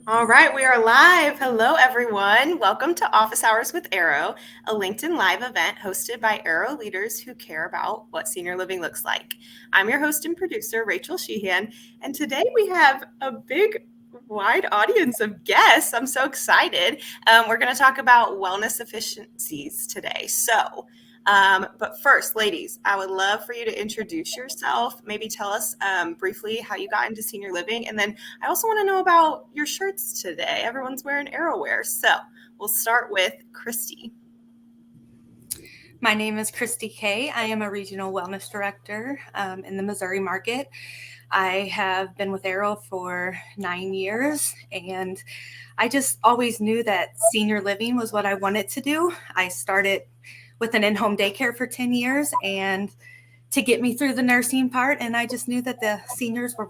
All right, we are live. Hello, everyone. Welcome to Office Hours with Arrow, a LinkedIn Live event hosted by Arrow leaders who care about what senior living looks like. I'm your host and producer, Rachel Sheehan, and today we have a big, wide audience of guests. I'm so excited. We're going to talk about wellness efficiencies today. But first, ladies, I would love for you to introduce yourself. Maybe tell us briefly how you got into senior living. And then I also want to know about your shirts today. Everyone's wearing Arrow wear. So we'll start with Christy. My name is Christy Kay. I am a regional wellness director in the Missouri market. I have been with Arrow for 9 years, and I just always knew that senior living was what I wanted to do. I started with an in-home daycare for 10 years and to get me through the nursing part, and I just knew that the seniors were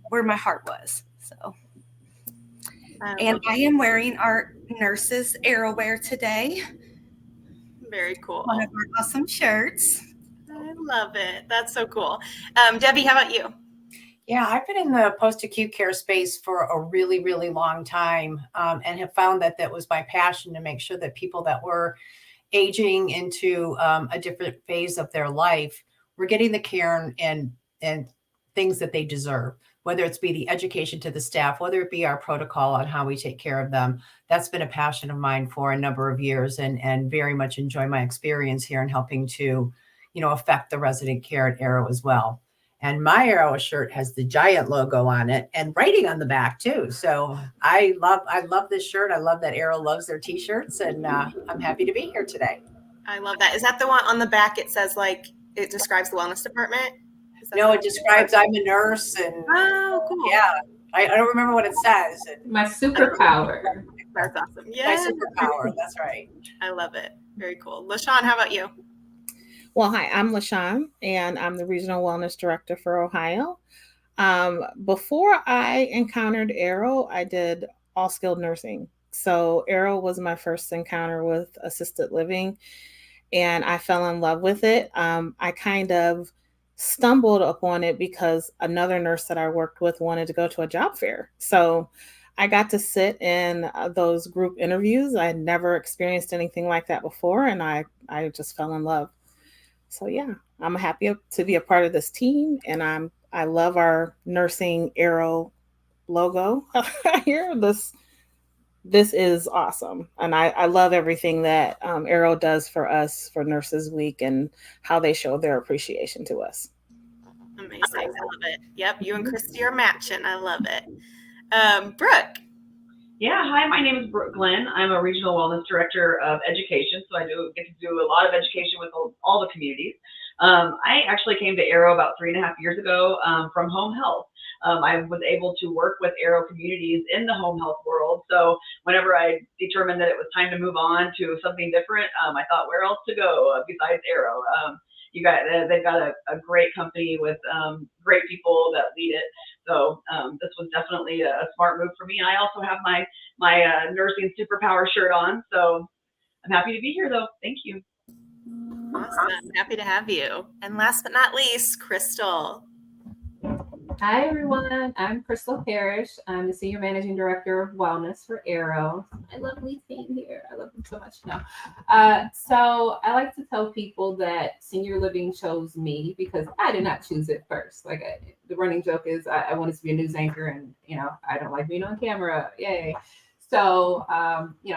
where my heart was. So, and I am wearing our nurses Arrow wear today. Very cool. One of our awesome shirts. I love it. That's so cool. Debbie, how about you? Yeah, I've been in the post-acute care space for a really, really long time, and have found that that was my passion to make sure that people that were aging into a different phase of their life were getting the care and things that they deserve, whether it's be the education to the staff, whether it be our protocol on how we take care of them. That's been a passion of mine for a number of years, and very much enjoy my experience here in helping to, affect the resident care at Arrow as well. And my Arrow shirt has the giant logo on it and writing on the back too. So I love this shirt. I love that Arrow loves their t-shirts, and I'm happy to be here today. I love that. Is that the one on the back? It says it describes the wellness department. No, it describes I'm a nurse, and oh, cool. Yeah, I don't remember what it says. My superpower. That's awesome. Yeah, my superpower. That's right. I love it. Very cool. LaShawn, how about you? Well, hi, I'm LaShawn, and I'm the Regional Wellness Director for Ohio. Before I encountered Arrow, I did all skilled nursing. So Arrow was my first encounter with assisted living, and I fell in love with it. I kind of stumbled upon it because another nurse that I worked with wanted to go to a job fair. So I got to sit in those group interviews. I had never experienced anything like that before, and I just fell in love. So yeah, I'm happy to be a part of this team, and I love our nursing Arrow logo here. This is awesome, and I love everything that Arrow does for us for Nurses Week and how they show their appreciation to us. Amazing, I love it. Yep, you and Christy are matching. I love it. Brooke. Yeah, hi, my name is Brooke Glenn. I'm a regional wellness director of education, so I get to do a lot of education with all the communities. I actually came to Arrow about 3.5 years ago from home health. I was able to work with Arrow communities in the home health world. So whenever I determined that it was time to move on to something different, I thought, where else to go besides Arrow? They've got a great company with great people that lead it. So this was definitely a smart move for me. And I also have my nursing superpower shirt on. So I'm happy to be here, though. Thank you. Awesome. Happy to have you. And last but not least, Crystal. Hi, everyone. I'm Crystal Parrish. I'm the Senior Managing Director of Wellness for Arrow. I love Lee team here. I love them so much now. So I like to tell people that senior living chose me because I did not choose it first. The running joke is I wanted to be a news anchor, and I don't like being on camera. Yay. So,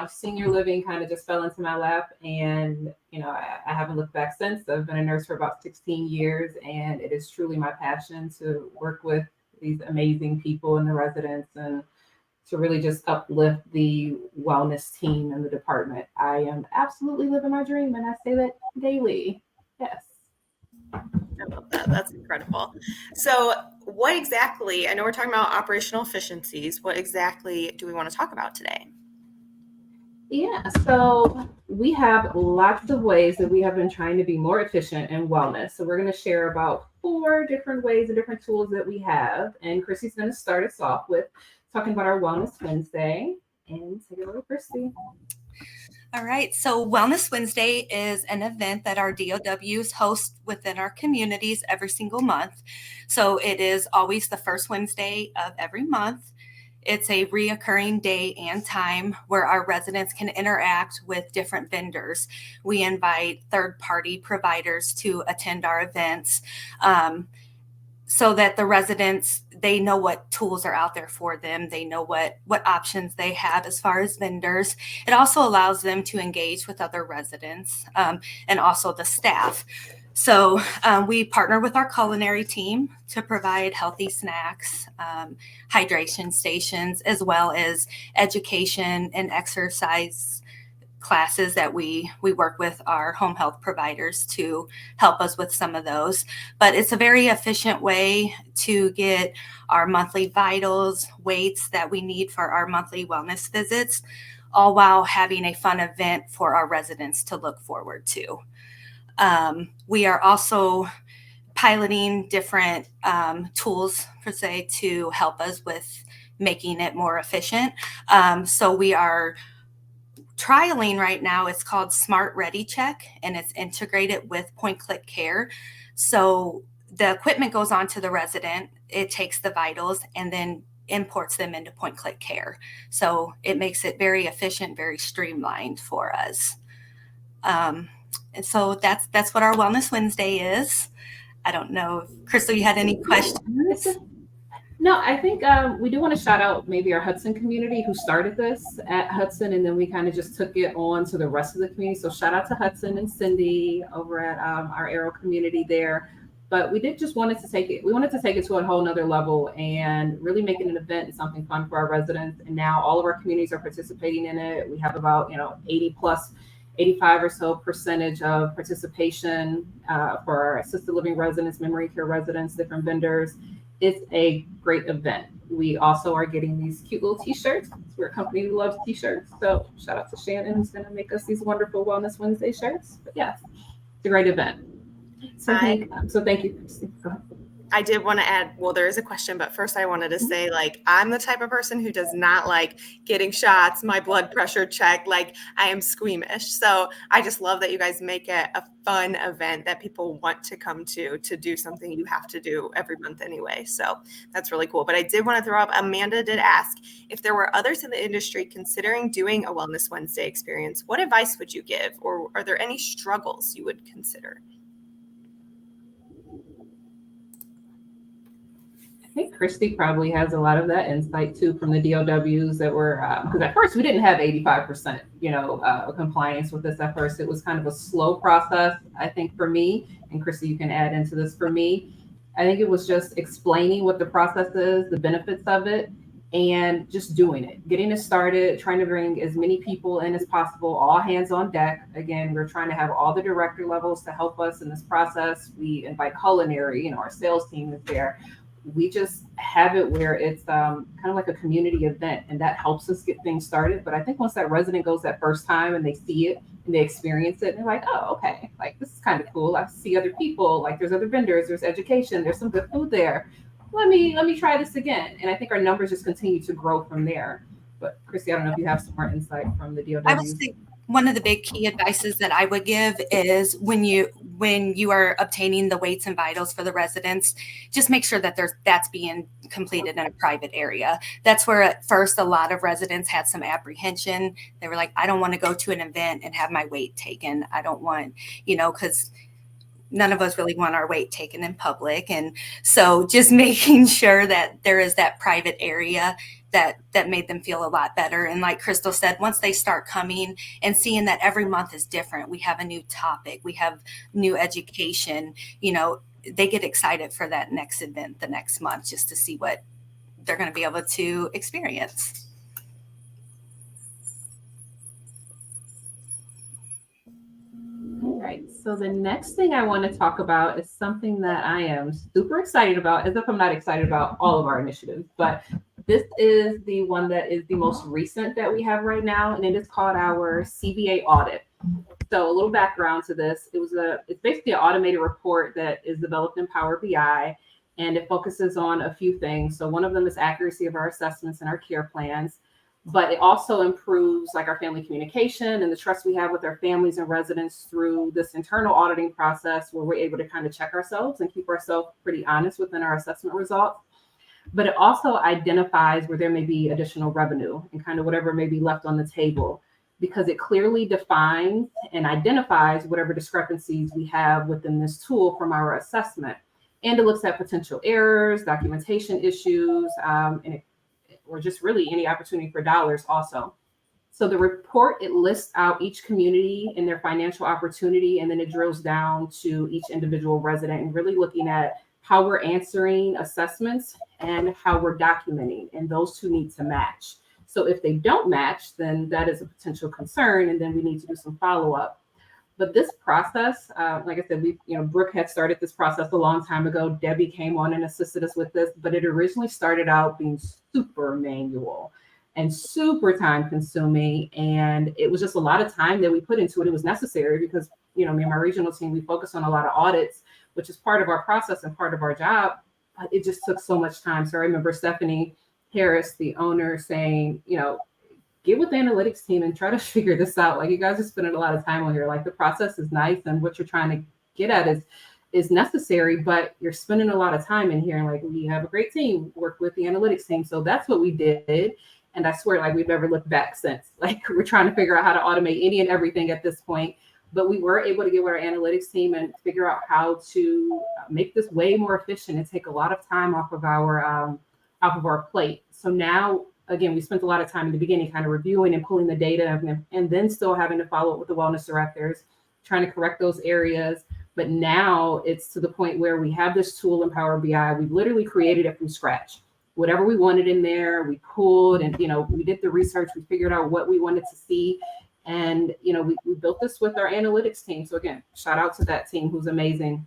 senior living kind of just fell into my lap, and, I haven't looked back since. I've been a nurse for about 16 years, and it is truly my passion to work with these amazing people and the residents and to really just uplift the wellness team and the department. I am absolutely living my dream, and I say that daily. Yes. I love that. That's incredible. So what exactly, I know we're talking about operational efficiencies. What exactly do we want to talk about today? Yeah, so we have lots of ways that we have been trying to be more efficient in wellness. So we're going to share about 4 different ways and different tools that we have. And Chrissy's going to start us off with talking about our Wellness Wednesday. And take it away, Chrissy. All right. So Wellness Wednesday is an event that our DOWs host within our communities every single month. So it is always the first Wednesday of every month. It's a reoccurring day and time where our residents can interact with different vendors. We invite third-party providers to attend our events, so that the residents, they know what tools are out there for them. They know what options they have as far as vendors. It also allows them to engage with other residents, and also the staff. So we partner with our culinary team to provide healthy snacks, hydration stations, as well as education and exercise classes that we work with our home health providers to help us with some of those. But it's a very efficient way to get our monthly vitals, weights that we need for our monthly wellness visits, all while having a fun event for our residents to look forward to. We are also piloting different tools, per se, to help us with making it more efficient. So we are trialing right now. It's called Smart Ready Check, and it's integrated with Point Click Care. So the equipment goes on to the resident, it takes the vitals, and then imports them into Point Click Care. So it makes it very efficient, very streamlined for us. And so that's what our Wellness Wednesday is. I don't know, Crystal, you had any questions? No, I think we do want to shout out maybe our Hudson community who started this at Hudson, and then we kind of just took it on to the rest of the community. So shout out to Hudson and Cindy over at our Arrow community there. But we did just wanted to take it. We wanted to take it to a whole nother level and really make it an event and something fun for our residents. And now all of our communities are participating in it. We have about 80 plus 85 or so percentage of participation for our assisted living residents, memory care residents, different vendors. It's a great event. We also are getting these cute little t-shirts. We're a company who loves t-shirts. So shout out to Shannon, who's going to make us these wonderful Wellness Wednesday shirts. But yes, it's a great event. So thank you, Christy. Go ahead. I did want to add, well, there is a question, but first I wanted to say, I'm the type of person who does not like getting shots, my blood pressure checked. I am squeamish. So I just love that you guys make it a fun event that people want to come to do something you have to do every month anyway. So that's really cool. But I did want to throw up, Amanda did ask if there were others in the industry considering doing a Wellness Wednesday experience, what advice would you give? Or are there any struggles you would consider? I think Christy probably has a lot of that insight too from the DOWs that were, because at first we didn't have 85%, compliance with this at first. It was kind of a slow process, I think, for me, and Christy, you can add into this. For me, I think it was just explaining what the process is, the benefits of it, and just doing it, getting it started, trying to bring as many people in as possible, all hands on deck. Again, we're trying to have all the director levels to help us in this process. We invite culinary, our sales team is there. We just have it where it's kind of like a community event, and that helps us get things started. But I think once that resident goes that first time and they see it and they experience it, and they're like, oh, okay, this is kind of cool. I see other people, there's other vendors, there's education, there's some good food there. Let me try this again. And I think our numbers just continue to grow from there. But Christy, I don't know if you have some more insight from the DOW. I would say one of the big key advices that I would give is when you are obtaining the weights and vitals for the residents, just make sure that that's being completed in a private area. That's where at first a lot of residents had some apprehension. They were like, I don't want to go to an event and have my weight taken. I don't want, because none of us really want our weight taken in public. And so just making sure that there is that private area that made them feel a lot better. And like Crystal said, once they start coming and seeing that every month is different, we have a new topic, we have new education, they get excited for that next event the next month just to see what they're going to be able to experience. All right. So the next thing I want to talk about is something that I am super excited about, as if I'm not excited about all of our initiatives, but this is the one that is the most recent that we have right now, and it is called our CBA audit. So a little background to this. It's basically an automated report that is developed in Power BI, and it focuses on a few things. So one of them is accuracy of our assessments and our care plans, but it also improves our family communication and the trust we have with our families and residents through this internal auditing process where we're able to kind of check ourselves and keep ourselves pretty honest within our assessment results. but it also identifies where there may be additional revenue and kind of whatever may be left on the table, because it clearly defines and identifies whatever discrepancies we have within this tool from our assessment. And it looks at potential errors, documentation issues, or just really any opportunity for dollars also. So the report, it lists out each community and their financial opportunity, and then it drills down to each individual resident and really looking at how we're answering assessments and how we're documenting, and those two need to match. So if they don't match, then that is a potential concern, and then we need to do some follow-up. But this process, like I said, Brooke had started this process a long time ago. Debbie came on and assisted us with this, but it originally started out being super manual and super time consuming. And it was just a lot of time that we put into it. It was necessary because, me and my regional team, we focus on a lot of audits, which is part of our process and part of our job. But it just took so much time. So I remember Stephanie Harris, the owner, saying, get with the analytics team and try to figure this out. Like, you guys are spending a lot of time on here. Like, the process is nice and what you're trying to get at is necessary, but you're spending a lot of time in here. And like, we have a great team, work with the analytics team. So that's what we did. And I swear, like, we've never looked back since. Like, we're trying to figure out how to automate any and everything at this point. But we were able to get with our analytics team and figure out how to make this way more efficient and take a lot of time off of our plate. So now, again, we spent a lot of time in the beginning kind of reviewing and pulling the data and then still having to follow up with the wellness directors, trying to correct those areas. But now it's to the point where we have this tool in Power BI. We've literally created it from scratch. Whatever we wanted in there, we pulled and, we did the research. We figured out what we wanted to see. And, we built this with our analytics team. So again, shout out to that team who's amazing.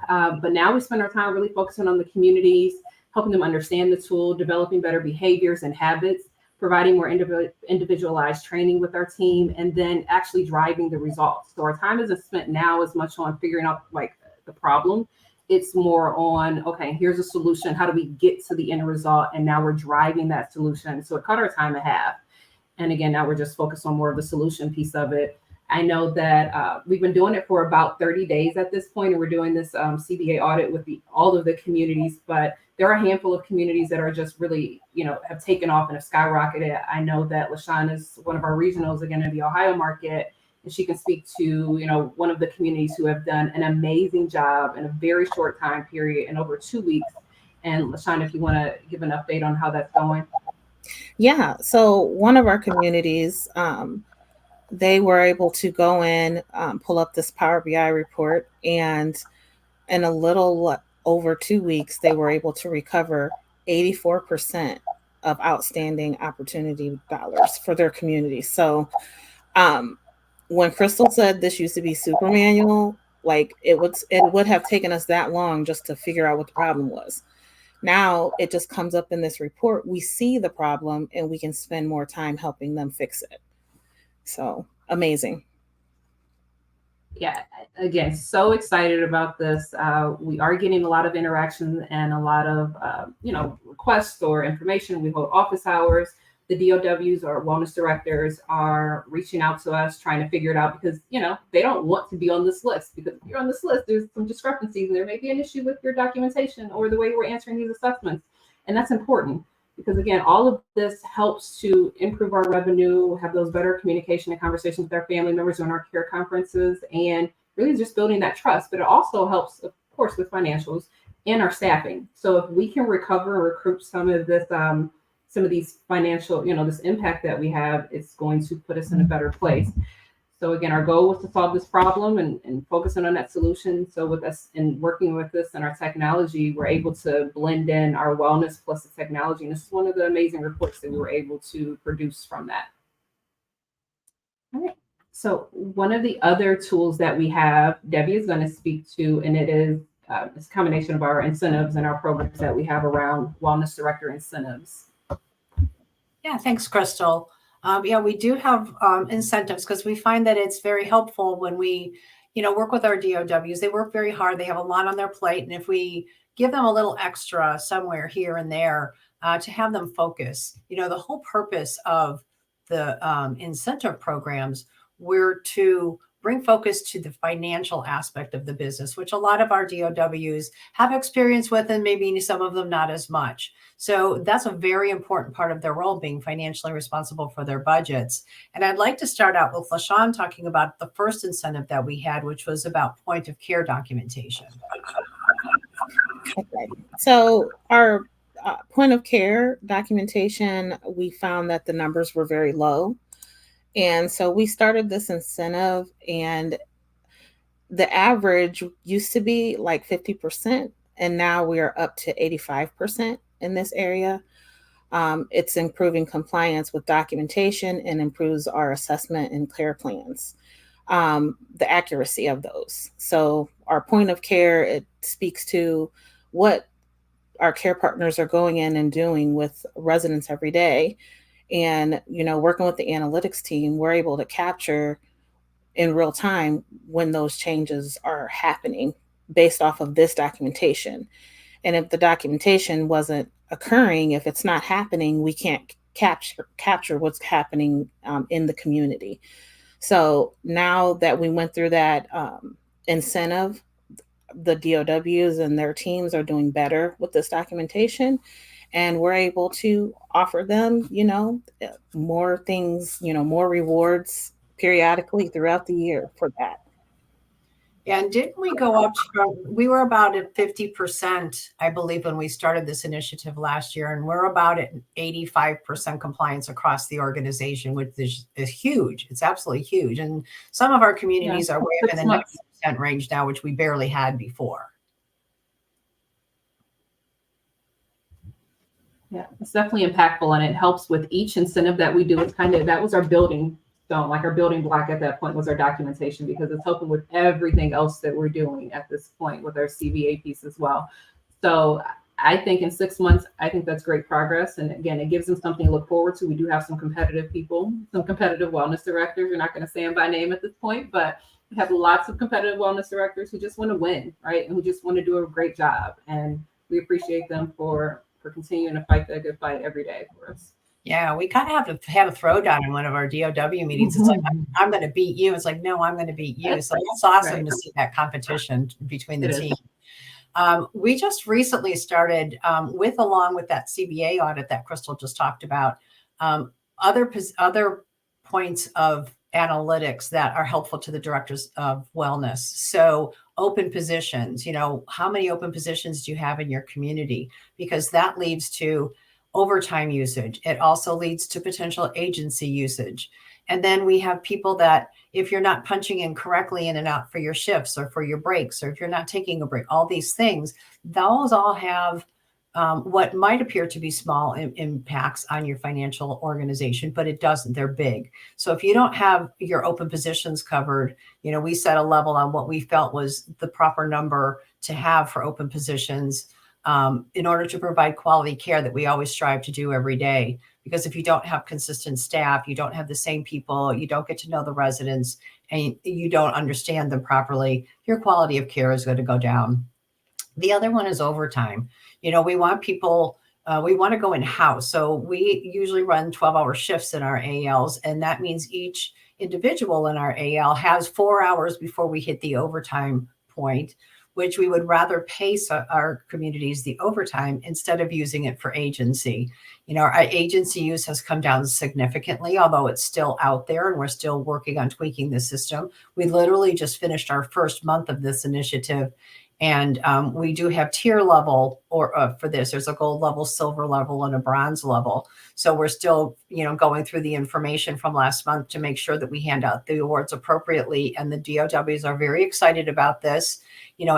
But now we spend our time really focusing on the communities, helping them understand the tool, developing better behaviors and habits, providing more individualized training with our team, and then actually driving the results. So our time isn't spent now as much on figuring out like the problem. It's more on, okay, here's a solution. How do we get to the end result? And now we're driving that solution. So it cut our time in half. And again, now we're just focused on more of the solution piece of it. I know that we've been doing it for about 30 days at this point, and we're doing this CBA audit with all of the communities, but there are a handful of communities that are just really, have taken off and have skyrocketed. I know that LaShawn is one of our regionals, again, in the Ohio market, and she can speak to, one of the communities who have done an amazing job in a very short time period in over 2 weeks. And LaShawn, if you want to give an update on how that's going. Yeah, so one of our communities, they were able to go in, pull up this Power BI report, and in a little over 2 weeks, they were able to recover 84% of outstanding opportunity dollars for their community. So when Crystal said this used to be super manual, like it would have taken us that long just to figure out what the problem was. Now it just comes up in this report. We see the problem and we can spend more time helping them fix it. So amazing. Yeah, again, so excited about this. We are getting a lot of interaction and a lot of, requests or information. We hold office hours. The DOWs or wellness directors are reaching out to us, trying to figure it out because, they don't want to be on this list, because if you're on this list, there's some discrepancies and there may be an issue with your documentation or the way we're answering these assessments. And that's important because, again, all of this helps to improve our revenue, have those better communication and conversations with our family members on our care conferences, and really just building that trust. But it also helps, of course, with financials and our staffing. So if we can recover and recruit some of this, some of these financial, this impact that we have, it's going to put us in a better place. So again, our goal was to solve this problem and focusing on that solution. So with us and working with this and our technology, we're able to blend in our wellness plus the technology. And this is one of the amazing reports that we were able to produce from that. All right. So one of the other tools that we have, Debbie is going to speak to, and it is it's a combination of our incentives and our programs that we have around wellness director incentives. Yeah, thanks, Crystal. We do have incentives because we find that it's very helpful when we, work with our DOWs. They work very hard. They have a lot on their plate. And if we give them a little extra somewhere here and there to have them focus, the whole purpose of the incentive programs were to bring focus to the financial aspect of the business, which a lot of our DOWs have experience with, and maybe some of them not as much. So that's a very important part of their role, being financially responsible for their budgets. And I'd like to start out with LaShawn talking about the first incentive that we had, which was about point of care documentation. Okay. So our point of care documentation, we found that the numbers were very low. And so we started this incentive, and the average used to be like 50%, and now we are up to 85% in this area. It's improving compliance with documentation and improves our assessment and care plans, the accuracy of those. So our point of care, it speaks to what our care partners are going in and doing with residents every day. And, working with the analytics team, we're able to capture in real time when those changes are happening based off of this documentation. And if the documentation wasn't occurring, if it's not happening, we can't capture what's happening in the community. So now that we went through that incentive, the DOWs and their teams are doing better with this documentation, and we're able to offer them, more things, more rewards periodically throughout the year for that. And didn't we go up we were about at 50%, I believe, when we started this initiative last year, and we're about at 85% compliance across the organization, which is huge. It's absolutely huge. And some of our communities are way up in the 90% range now, which we barely had before. Yeah, it's definitely impactful, and it helps with each incentive that we do. It's that was our building stone, like our building block at that point was our documentation, because it's helping with everything else that we're doing at this point with our CVA piece as well. So I think in 6 months, I think that's great progress. And again, it gives them something to look forward to. We do have some competitive people, some competitive wellness directors. We're not going to say them by name at this point, but we have lots of competitive wellness directors who just want to win, right? And who just want to do a great job. And we appreciate them for continuing to fight that good fight every day for us. Yeah, we kind of have to have a throwdown in one of our DOW meetings. It's like, I'm going to beat you. It's like, no, I'm going to beat you. So it's awesome to see that competition between the team. We just recently started along with that CBA audit that Crystal just talked about, other points of analytics that are helpful to the directors of wellness. So open positions, how many open positions do you have in your community? Because that leads to overtime usage. It also leads to potential agency usage. And then we have people that, if you're not punching in correctly in and out for your shifts or for your breaks, or if you're not taking a break, all these things, those all have what might appear to be small impacts on your financial organization, but it doesn't. They're big. So if you don't have your open positions covered, we set a level on what we felt was the proper number to have for open positions in order to provide quality care that we always strive to do every day. Because if you don't have consistent staff, you don't have the same people, you don't get to know the residents, and you don't understand them properly, your quality of care is going to go down. The other one is overtime. We want people, we want to go in-house. So we usually run 12-hour shifts in our ALs, and that means each individual in our AL has 4 hours before we hit the overtime point, which we would rather pay our communities the overtime instead of using it for agency. Our agency use has come down significantly, although it's still out there and we're still working on tweaking the system. We literally just finished our first month of this initiative, and we do have tier level for this. There's a gold level, silver level, and a bronze level. So we're still, going through the information from last month to make sure that we hand out the awards appropriately. And the DOWs are very excited about this,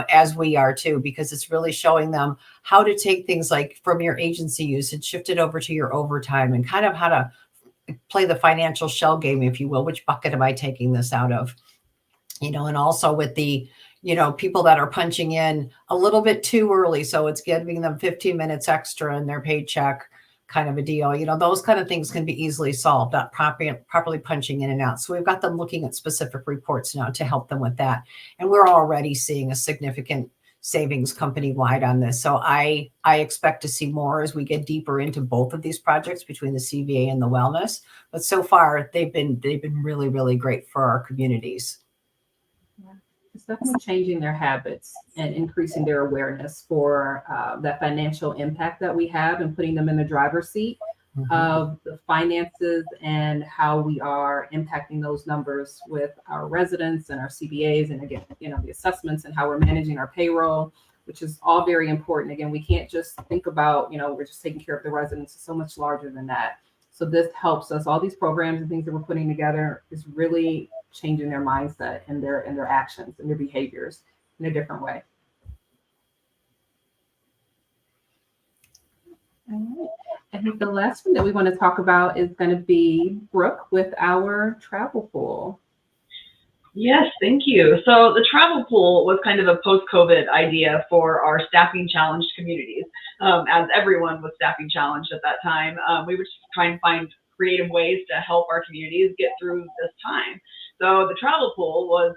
as we are too, because it's really showing them how to take things like from your agency use and shift it over to your overtime, and kind of how to play the financial shell game, if you will. Which bucket am I taking this out of? And also with the people that are punching in a little bit too early. So it's giving them 15 minutes extra in their paycheck, kind of a deal. Those kind of things can be easily solved, not properly punching in and out. So we've got them looking at specific reports now to help them with that. And we're already seeing a significant savings company-wide on this. So I expect to see more as we get deeper into both of these projects between the CVA and the wellness. But so far, they've been really, really great for our communities. it's definitely changing their habits and increasing their awareness for that financial impact that we have and putting them in the driver's seat of the finances and how we are impacting those numbers with our residents and our CBAs. And again, the assessments and how we're managing our payroll, which is all very important. Again, we can't just think about, we're just taking care of the residents. It's so much larger than that. So this helps us. All these programs and things that we're putting together is really changing their mindset and their actions and their behaviors in a different way. All right. I think the last one that we want to talk about is going to be Brooke with our travel pool. Yes, thank you. So the travel pool was kind of a post-COVID idea for our staffing challenged communities. As everyone was staffing challenged at that time, we were just trying to find creative ways to help our communities get through this time. So the travel pool was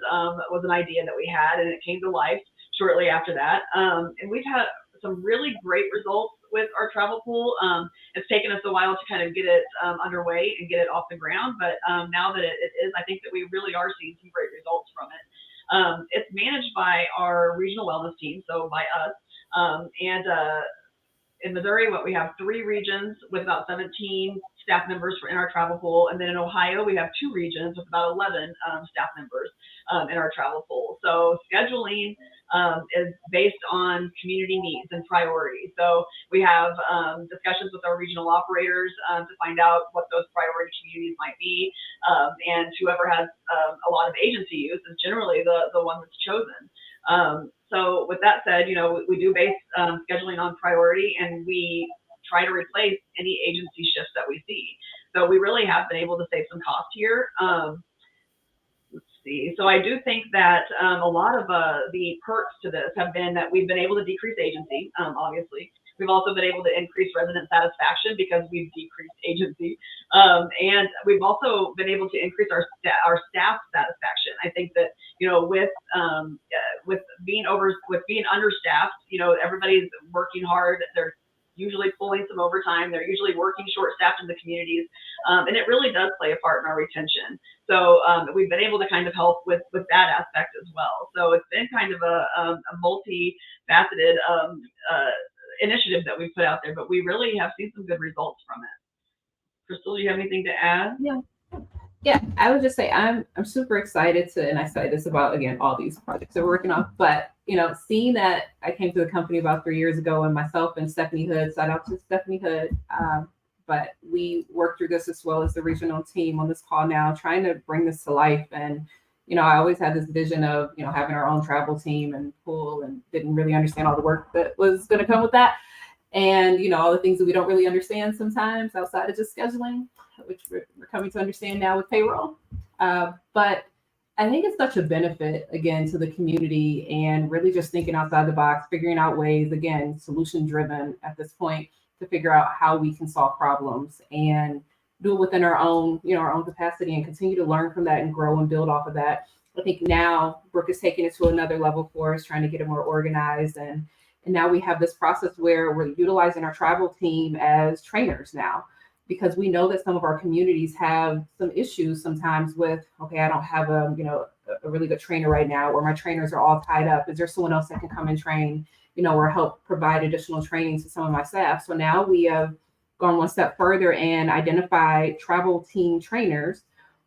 an idea that we had, and it came to life shortly after that. And we've had some really great results with our travel pool. It's taken us a while to kind of get it underway and get it off the ground, but now that it is, I think that we really are seeing some great results from it. It's managed by our regional wellness team, so by us. And in Missouri, we have 3 regions with about 17 staff members in our travel pool. And then in Ohio, we have 2 regions with about 11 staff members in our travel pool. So scheduling is based on community needs and priorities. So we have discussions with our regional operators to find out what those priority communities might be. And whoever has a lot of agency use is generally the one that's chosen. So with that said, we do base scheduling on priority, and we try to replace any agency shifts that we see. So we really have been able to save some cost here. Let's see. So I do think that a lot of the perks to this have been that we've been able to decrease agency, obviously. We've also been able to increase resident satisfaction because we've decreased agency. And we've also been able to increase our staff satisfaction. I think that, with being understaffed, everybody's working hard. They're usually pulling some overtime. They're usually working short-staffed in the communities. And it really does play a part in our retention. So we've been able to kind of help with that aspect as well. So it's been kind of a multifaceted initiative that we've put out there, but we really have seen some good results from it. Crystal, do you have anything to add? Yeah, I would just say I'm super excited and I say this about, again, all these projects that we're working on, but seeing that I came to the company about 3 years ago, and myself and Stephanie Hood, shout out to Stephanie Hood, but we worked through this as well as the regional team on this call now, trying to bring this to life. And I always had this vision of having our own travel team and pool, and didn't really understand all the work that was going to come with that, and all the things that we don't really understand sometimes outside of just scheduling, which we're coming to understand now with payroll. But I think it's such a benefit, again, to the community, and really just thinking outside the box, figuring out ways, again, solution driven at this point, to figure out how we can solve problems and do it within our own capacity, and continue to learn from that and grow and build off of that. I think now Brooke is taking it to another level for us, trying to get it more organized. And now we have this process where we're utilizing our travel team as trainers now, because we know that some of our communities have some issues sometimes with, okay, I don't have a really good trainer right now, or my trainers are all tied up. Is there someone else that can come and train, or help provide additional training to some of my staff? So now we have gone one step further and identified travel team trainers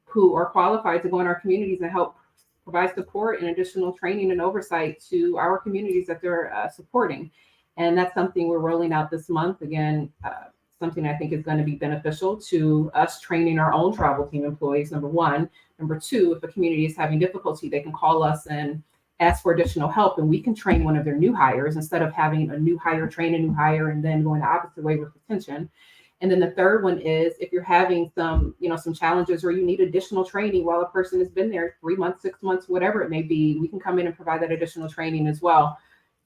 who are qualified to go in our communities and help provide support and additional training and oversight to our communities that they're supporting. And that's something we're rolling out this month. Again, something I think is going to be beneficial to us training our own travel team employees, number one. Number two, if a community is having difficulty, they can call us and ask for additional help, and we can train one of their new hires instead of having a new hire train a new hire and then going the opposite way with retention. And then the third one is, if you're having some challenges, or you need additional training while a person has been there 3 months, 6 months, whatever it may be, we can come in and provide that additional training as well.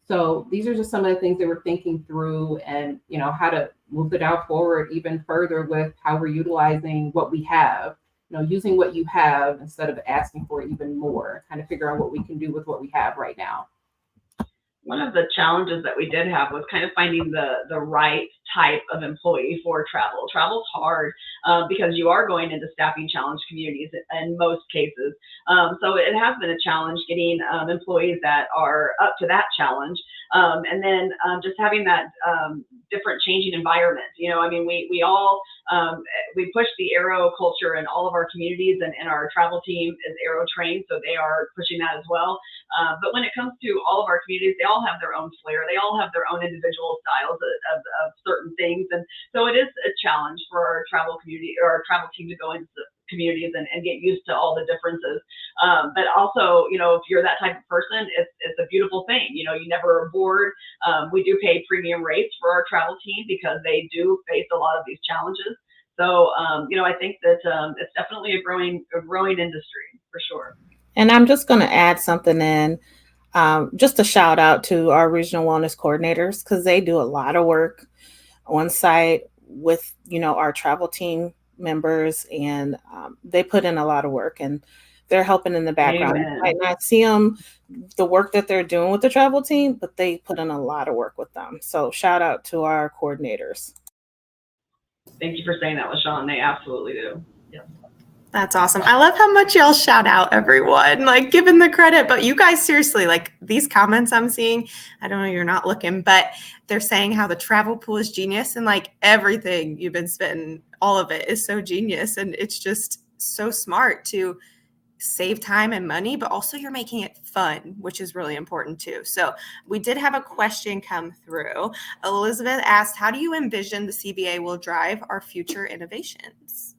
So these are just some of the things that we're thinking through, and how to move the dial forward even further with how we're utilizing what we have, using what you have instead of asking for even more, kind of figure out what we can do with what we have right now. one of the challenges that we did have was kind of finding the right type of employee for travel. Travel's hard because you are going into staffing challenged communities in most cases. So it has been a challenge getting employees that are up to that challenge. And then just having that different changing environment. I mean, we all, we push the Aero culture in all of our communities, and our travel team is Aero trained, so they are pushing that as well. But when it comes to all of our communities, they all have their own flair. They all have their own individual styles of certain things. And so it is a challenge for our travel community or our travel team to go into communities and get used to all the differences. But also, if you're that type of person, it's a beautiful thing. You never are bored. We do pay premium rates for our travel team because they do face a lot of these challenges. So, I think that it's definitely a growing industry for sure. And I'm just going to add something in, just a shout out to our regional wellness coordinators, because they do a lot of work on site with, our travel team members, and they put in a lot of work, and they're helping in the background. Amen. You might not see them, the work that they're doing with the travel team, but they put in a lot of work with them. So shout out to our coordinators. Thank you for saying that, LaShawn. They absolutely do. Yes. That's awesome. I love how much y'all shout out everyone, like giving the credit, but you guys seriously, like these comments I'm seeing, I don't know, you're not looking, but they're saying how the travel pool is genius, and like everything you've been spending, all of it is so genius. And it's just so smart to save time and money, but also you're making it fun, which is really important too. So we did have a question come through. Elizabeth asked, how do you envision the CBA will drive our future innovations?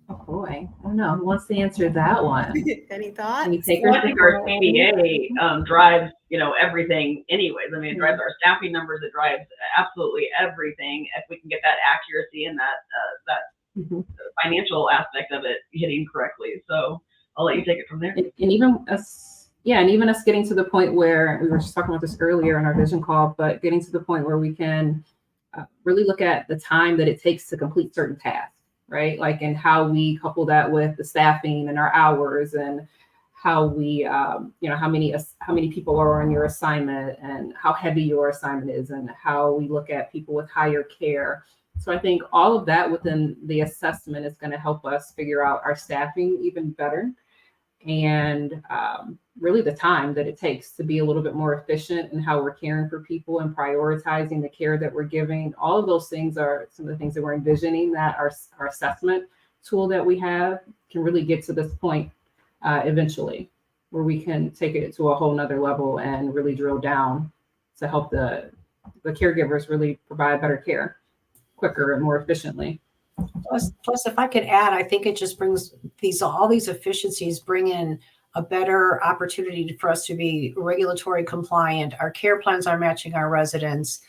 Oh boy, I don't know. Who wants to answer that one? Any thoughts? Any Well, takers? I think our CBA drives, everything anyways. I mean, it drives our staffing numbers. It drives absolutely everything. If we can get that accuracy and that financial aspect of it hitting correctly. So I'll let you take it from there. And even us, and even us getting to the point where we were just talking about this earlier in our vision call, but getting to the point where we can really look at the time that it takes to complete certain tasks. Right? Like, and how we couple that with the staffing and our hours, and how we, how many people are on your assignment, and how heavy your assignment is, and how we look at people with higher care. So I think all of that within the assessment is going to help us figure out our staffing even better, and really the time that it takes to be a little bit more efficient in how we're caring for people and prioritizing the care that we're giving. All of those things are some of the things that we're envisioning that our assessment tool that we have can really get to this point eventually, where we can take it to a whole nother level and really drill down to help the caregivers really provide better care quicker and more efficiently. Plus, if I could add, I think it just brings all these efficiencies bring in a better opportunity for us to be regulatory compliant. Our care plans are matching our residents,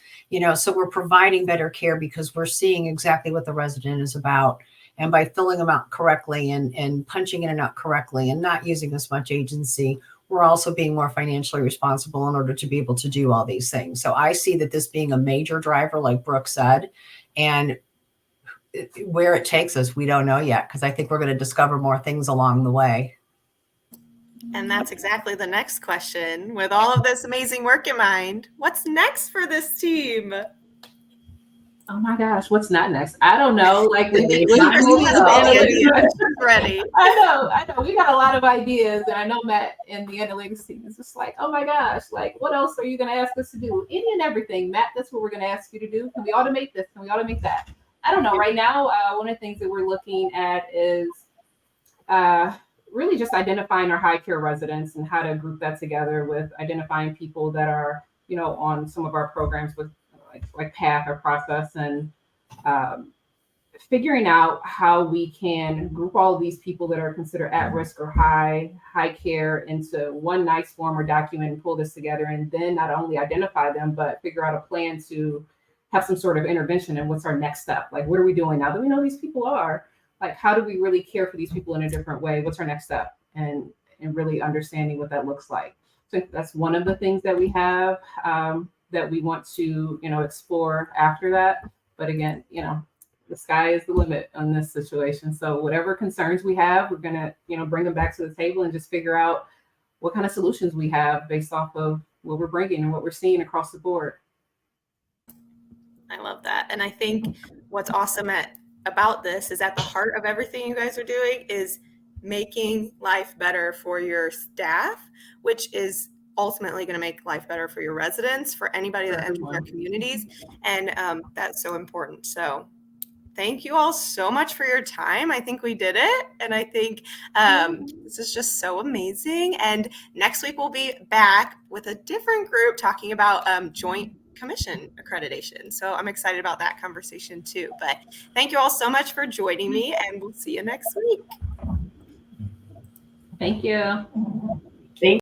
so we're providing better care because we're seeing exactly what the resident is about. And by filling them out correctly and punching in and out correctly and not using as much agency, we're also being more financially responsible in order to be able to do all these things. So I see that this being a major driver, like Brooke said, and where it takes us, we don't know yet, because I think we're going to discover more things along the way. And that's exactly the next question. With all of this amazing work in mind, what's next for this team? Oh my gosh, what's not next? I don't know. Like Ready. I know. We got a lot of ideas, and I know Matt and the analytics team is just like, oh my gosh, like what else are you going to ask us to do? Any and everything, Matt. That's what we're going to ask you to do. Can we automate this? Can we automate that? I don't know. Right now, one of the things that we're looking at is really just identifying our high care residents and how to group that together with identifying people that are, on some of our programs with like PATH or process, and figuring out how we can group all of these people that are considered at risk or high care into one nice form or document and pull this together, and then not only identify them, but figure out a plan to have some sort of intervention. And what's our next step? Like, what are we doing now that we know these people are? Like, how do we really care for these people in a different way? What's our next step? And really understanding what that looks like. So that's one of the things that we have that we want to, explore after that. But again, the sky is the limit on this situation. So whatever concerns we have, we're gonna, bring them back to the table and just figure out what kind of solutions we have based off of what we're bringing and what we're seeing across the board. I love that. And I think what's awesome about this is at the heart of everything you guys are doing is making life better for your staff, which is ultimately going to make life better for your residents, for anybody that enters their communities. And that's so important. So thank you all so much for your time. I think we did it. And I think this is just so amazing. And next week we'll be back with a different group talking about joint commission accreditation. So I'm excited about that conversation too. But thank you all so much for joining me, and we'll see you next week. Thank you.